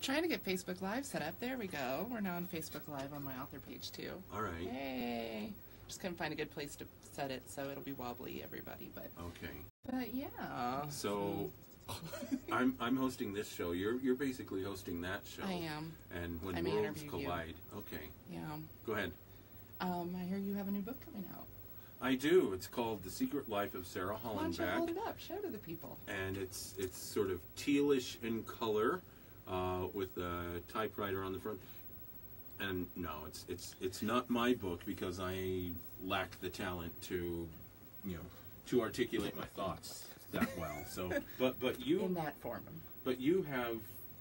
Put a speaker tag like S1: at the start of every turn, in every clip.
S1: trying to get Facebook Live set up. There we go. We're now on Facebook Live on my author page, too.
S2: All right.
S1: Hey. Just couldn't find a good place to set it, so it'll be wobbly, everybody. But
S2: okay.
S1: But yeah.
S2: So I'm hosting this show. You're basically hosting that show.
S1: I am.
S2: And when
S1: I may
S2: worlds
S1: interview
S2: collide.
S1: you.
S2: Okay.
S1: Yeah.
S2: Go ahead.
S1: I hear you have a new book coming out.
S2: I do. It's called The Secret Life of Sarah Hollenbeck.
S1: Why don't you hold it up? Show to the people.
S2: And it's sort of tealish in color, with a typewriter on the front. And no, it's not my book because I lack the talent to articulate my thoughts that well. So, but you
S1: in that form.
S2: But you have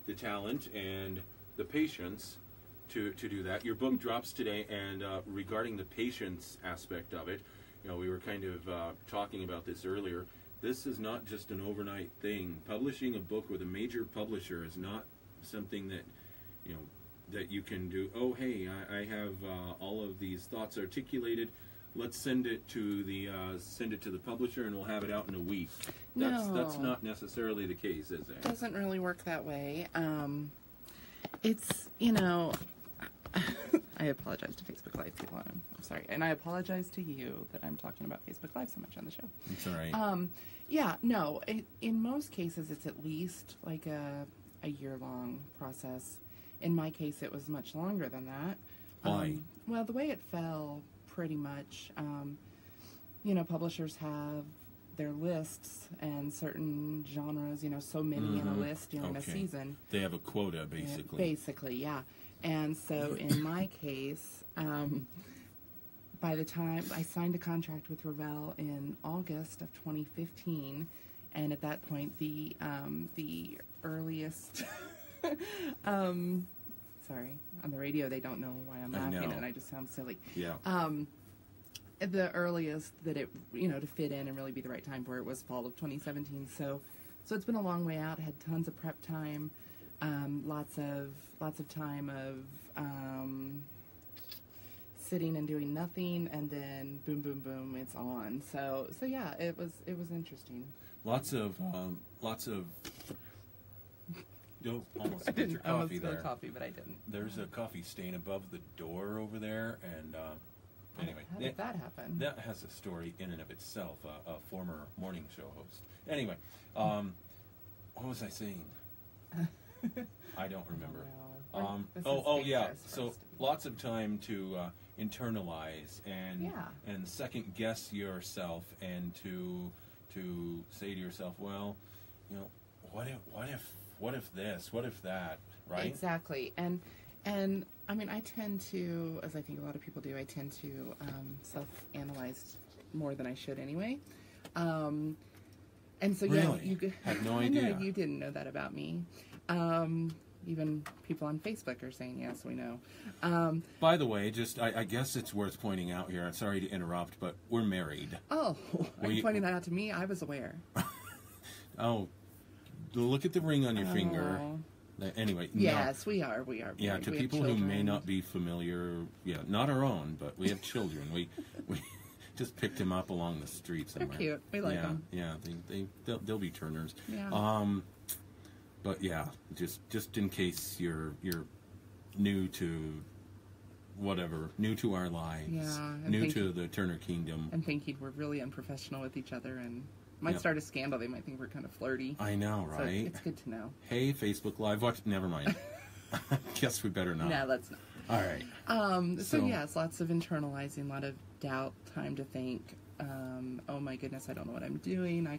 S2: the talent and the patience to do that. Your book drops today, and regarding the patience aspect of it, we were kind of talking about this earlier. This is not just an overnight thing. Publishing a book with a major publisher is not something that that you can do. Oh, hey, I have all of these thoughts articulated. Let's send it to the publisher, and we'll have it out in a week. That's not necessarily the case, is it?
S1: It doesn't really work that way. It's I apologize to Facebook Live people. I'm sorry, and I apologize to you that I'm talking about Facebook Live so much on the show.
S2: It's all right.
S1: Yeah, no. In most cases, it's at least like a year-long process. In my case, it was much longer than that.
S2: Why?
S1: Well, the way it fell, pretty much, publishers have their lists and certain genres, so many in a list during a season.
S2: They have a quota, basically.
S1: Basically, yeah. And so in my case, by the time I signed a contract with Revell in August of 2015, and at that point, the earliest... sorry, on the radio they don't know why I'm laughing and I just sound silly.
S2: Yeah.
S1: The earliest that it, to fit in and really be the right time for it was fall of 2017. So it's been a long way out. I had tons of prep time, lots of time of sitting and doing nothing, and then boom, boom, boom, it's on. So yeah, it was interesting.
S2: Lots of. You almost spilled your coffee there.
S1: Coffee, but I didn't.
S2: There's a coffee stain above the door over there, and anyway.
S1: How did that happen?
S2: That has a story in and of itself, a former morning show host. Anyway, what was I saying? I don't remember. Yeah. So lots of time to internalize and second guess yourself, and to say to yourself, well, what if this? What if that? Right?
S1: Exactly. And I mean, I tend to, as I think a lot of people do, I tend to self-analyze more than I should anyway. And so,
S2: really?
S1: You
S2: had no idea.
S1: No, you didn't know that about me. Even people on Facebook are saying, yes, we know.
S2: By the way, I guess it's worth pointing out here, I'm sorry to interrupt, but we're married.
S1: Oh, are you pointing that out to me? I was aware.
S2: Oh, look at the ring on your finger. Anyway.
S1: Yes, we are.
S2: Yeah, to people who may not be familiar, not our own, but we have children. We just picked him up along the street somewhere.
S1: They're cute. We like them.
S2: Yeah, they'll be Turners.
S1: Yeah.
S2: But yeah, just in case you're new to whatever, new to our lives, new to the Turner Kingdom,
S1: and thinking we're really unprofessional with each other and might start a scandal. They might think we're kind of flirty.
S2: I know, right?
S1: So it's good to know.
S2: Hey, Facebook Live. What? Never mind. Guess we better not.
S1: No, let's not.
S2: All right.
S1: So yes, lots of internalizing, a lot of doubt, time to think. Oh my goodness, I don't know what I'm doing. I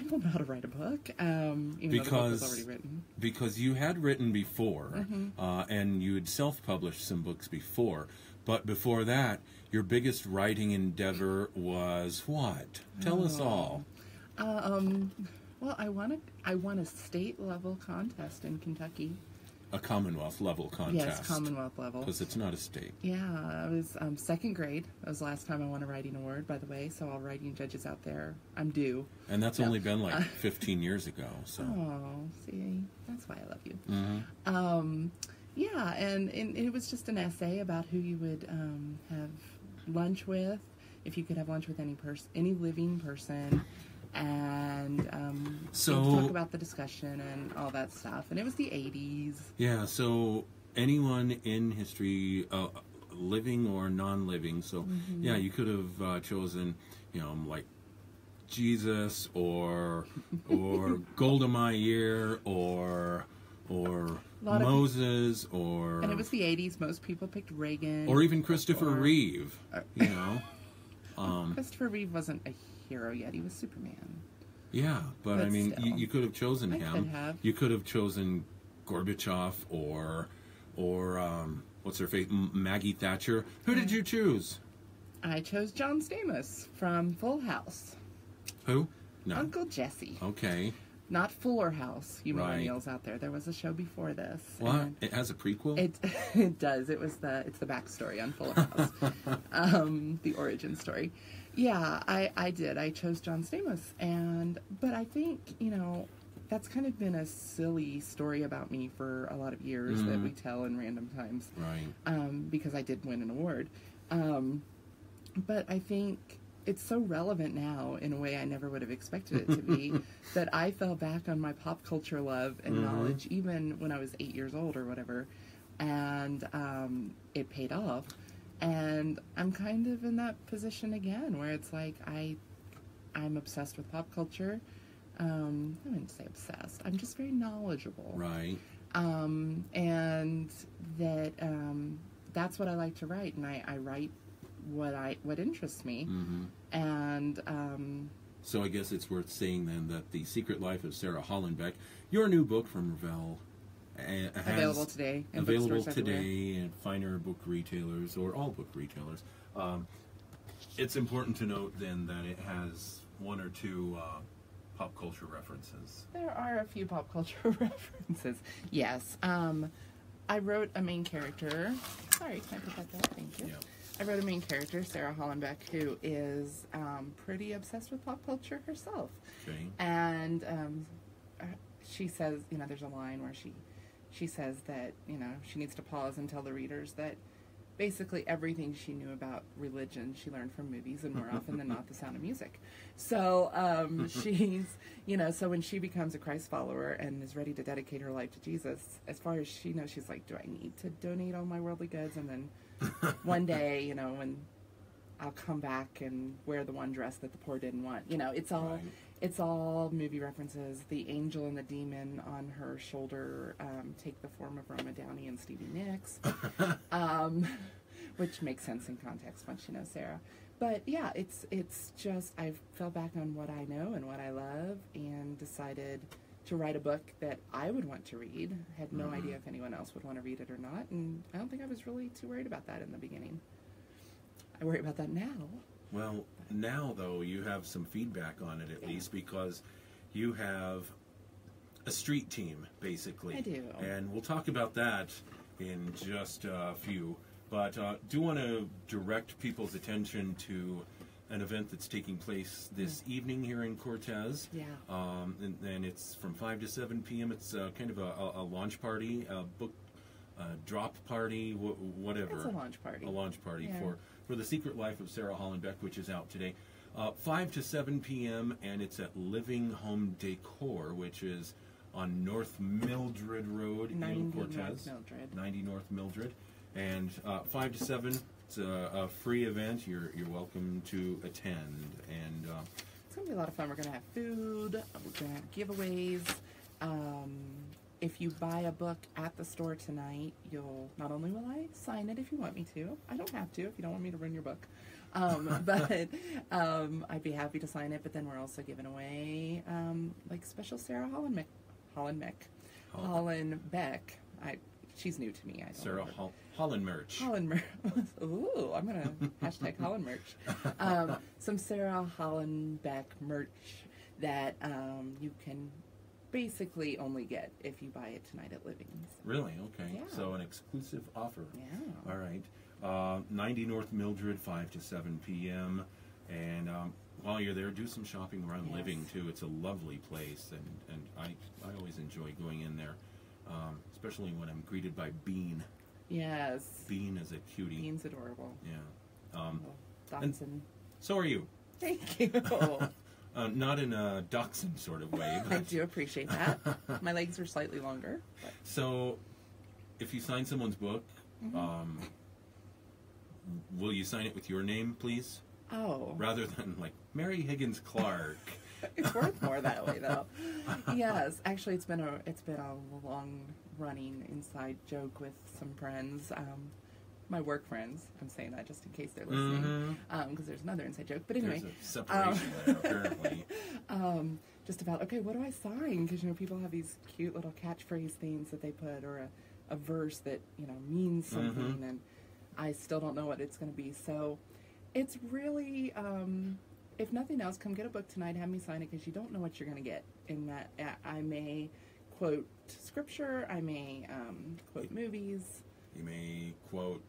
S1: don't know how to write a book. Even though the book was already written.
S2: Because you had written before, and you had self-published some books before. But before that, your biggest writing endeavor was what? Tell us all.
S1: Well, I won a state-level contest in Kentucky.
S2: A Commonwealth level contest.
S1: Yes, Commonwealth level.
S2: Because it's not a state.
S1: Yeah, I was second grade. That was the last time I won a writing award, by the way. So all writing judges out there, I'm due.
S2: And that's only been like 15 years ago. So.
S1: Oh, see, that's why I love you.
S2: Mm-hmm.
S1: Yeah, and it was just an essay about who you would have lunch with, if you could have lunch with any living person, and
S2: So-
S1: we'd talk about the discussion and all that stuff. And it was the 80s.
S2: Yeah, so anyone in history, living or non-living, so yeah, you could have chosen, like Jesus or Golda Meir or Moses or...
S1: And it was the 80s. Most people picked Reagan.
S2: Or even Christopher Reeve,
S1: Christopher Reeve wasn't a hero yet. He was Superman.
S2: Yeah, but I mean,
S1: still.
S2: you could have chosen him.
S1: Could have.
S2: You could have chosen Gorbachev or what's her face, Maggie Thatcher. Who did you choose?
S1: I chose John Stamos from Full House.
S2: Who? No.
S1: Uncle Jesse.
S2: Okay.
S1: Not Fuller House, you
S2: Right.
S1: millennials out there. There was a show before this.
S2: What?
S1: and
S2: It has a prequel?
S1: It does. It's the backstory on Fuller House, the origin story. Yeah, I did. I chose John Stamos, but I think that's kind of been a silly story about me for a lot of years that we tell in random times,
S2: Right.
S1: because I did win an award, but I think it's so relevant now in a way I never would have expected it to be that I fell back on my pop culture love and knowledge even when I was 8 years old or whatever, and it paid off. And I'm kind of in that position again where it's like I'm obsessed with pop culture. I wouldn't say obsessed. I'm just very knowledgeable.
S2: Right.
S1: And that's what I like to write, and I write what interests me. And
S2: So I guess it's worth saying then that The Secret Life of Sarah Hollenbeck, your new book from Revell,
S1: available today. In
S2: available
S1: bookstores everywhere.
S2: today at finer book retailers or all book retailers. It's important to note then that it has one or two pop culture references.
S1: There are a few pop culture references. Yes. I wrote a main character. Sorry, can I put that down? Thank you.
S2: Yeah.
S1: I wrote a main character, Sarah Hollenbeck, who is pretty obsessed with pop culture herself.
S2: Okay.
S1: And she says, there's a line where she says that, she needs to pause and tell the readers that basically everything she knew about religion she learned from movies, and more often than not, The Sound of Music. So she's, so when she becomes a Christ follower and is ready to dedicate her life to Jesus, as far as she knows, she's like, do I need to donate all my worldly goods? And then one day, when I'll come back and wear the one dress that the poor didn't want. It's all...
S2: Right.
S1: It's all movie references. The angel and the demon on her shoulder take the form of Roma Downey and Stevie Nicks, which makes sense in context once you know Sarah. But yeah, it's just I fell back on what I know and what I love and decided to write a book that I would want to read. Had no idea if anyone else would want to read it or not, and I don't think I was really too worried about that in the beginning. I worry about that now.
S2: Well, now, though, you have some feedback on it, at least, because you have a street team, basically.
S1: I do.
S2: And we'll talk about that in just a few. But do want to direct people's attention to an event that's taking place this evening here in Cortez.
S1: Yeah.
S2: And it's from 5 to 7 p.m. It's kind of a launch party, a book drop party, whatever.
S1: It's a launch party.
S2: A launch party
S1: Yeah.
S2: for The Secret Life of Sarah Hollenbeck, which is out today. 5 to 7 p.m., and it's at Living Home Decor, which is on North Mildred Road in Cortez. 90 North Mildred. And 5 to 7, it's a free event. You're welcome to attend. And
S1: it's going to be a lot of fun. We're going to have food. We're going to have giveaways. If you buy a book at the store tonight, not only will I sign it if you want me to. I don't have to if you don't want me to ruin your book. But I'd be happy to sign it. But then we're also giving away like special Sarah Hollenbeck. She's new to me. I don't
S2: Sarah
S1: know.
S2: Hollenmerch.
S1: Ooh, I'm going to hashtag Hollenmerch. Some Sarah Hollenbeck merch that you can basically only get if you buy it tonight at Living's.
S2: Really? Okay.
S1: Yeah.
S2: So an exclusive offer.
S1: Yeah.
S2: All right. 90 North Mildred, 5 to 7 p.m. And while you're there, do some shopping around
S1: Yes.
S2: Living, too. It's a lovely place, and I always enjoy going in there, especially when I'm greeted by Bean.
S1: Yes.
S2: Bean is a cutie.
S1: Bean's adorable.
S2: Yeah.
S1: Dotson.
S2: So are you.
S1: Thank you.
S2: Not in a dachshund sort of way. But
S1: I do appreciate that. My legs are slightly longer. But.
S2: So, if you sign someone's book, will you sign it with your name, please?
S1: Oh.
S2: Rather than like Mary Higgins Clark.
S1: It's worth more that way, though. Yes, actually, it's been a long running inside joke with some friends. My work friends. I'm saying that just in case they're listening, because there's another inside joke. But anyway,
S2: there's a separation there apparently.
S1: Just about, okay, what do I sign? Because people have these cute little catchphrase things that they put, or a verse that means something, and I still don't know what it's going to be. So it's really, if nothing else, come get a book tonight. Have me sign it, because you don't know what you're going to get. In that, I may quote scripture. I may quote movies.
S2: You may quote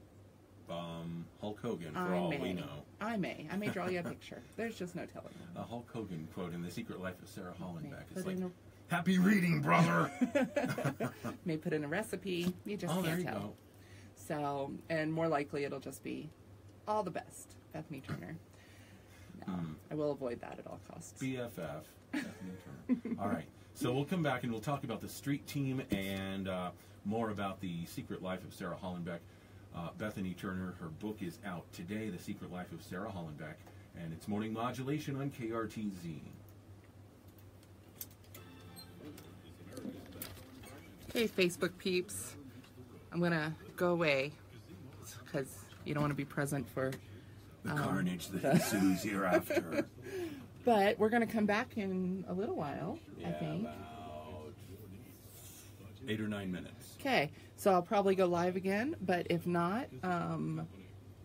S2: Hulk Hogan, for all we know.
S1: I may draw you a picture. There's just no telling.
S2: A Hulk Hogan quote in The Secret Life of Sarah Hollenbeck. It's like, happy reading, brother!
S1: May put in a recipe. You just can't
S2: there you
S1: tell.
S2: Go.
S1: So, and more likely it'll just be all the best, Bethany Turner. No, I will avoid that at all costs.
S2: BFF, Bethany Turner. All right. So we'll come back and we'll talk about the street team and more about The Secret Life of Sarah Hollenbeck. Bethany Turner, her book is out today, The Secret Life of Sarah Hollenbeck, and it's Morning Modulation on KRTZ.
S1: Hey, Facebook peeps. I'm going to go away because you don't want to be present for
S2: the carnage that ensues hereafter.
S1: But we're going to come back in a little while, I think.
S2: About 8 or 9 minutes.
S1: Okay, so I'll probably go live again, but if not,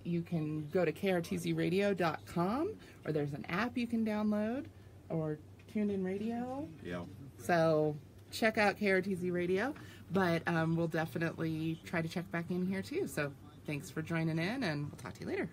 S1: you can go to krtzradio.com, or there's an app you can download, or TuneIn Radio.
S2: Yeah.
S1: So check out KRTZ Radio, but we'll definitely try to check back in here too. So thanks for joining in, and we'll talk to you later.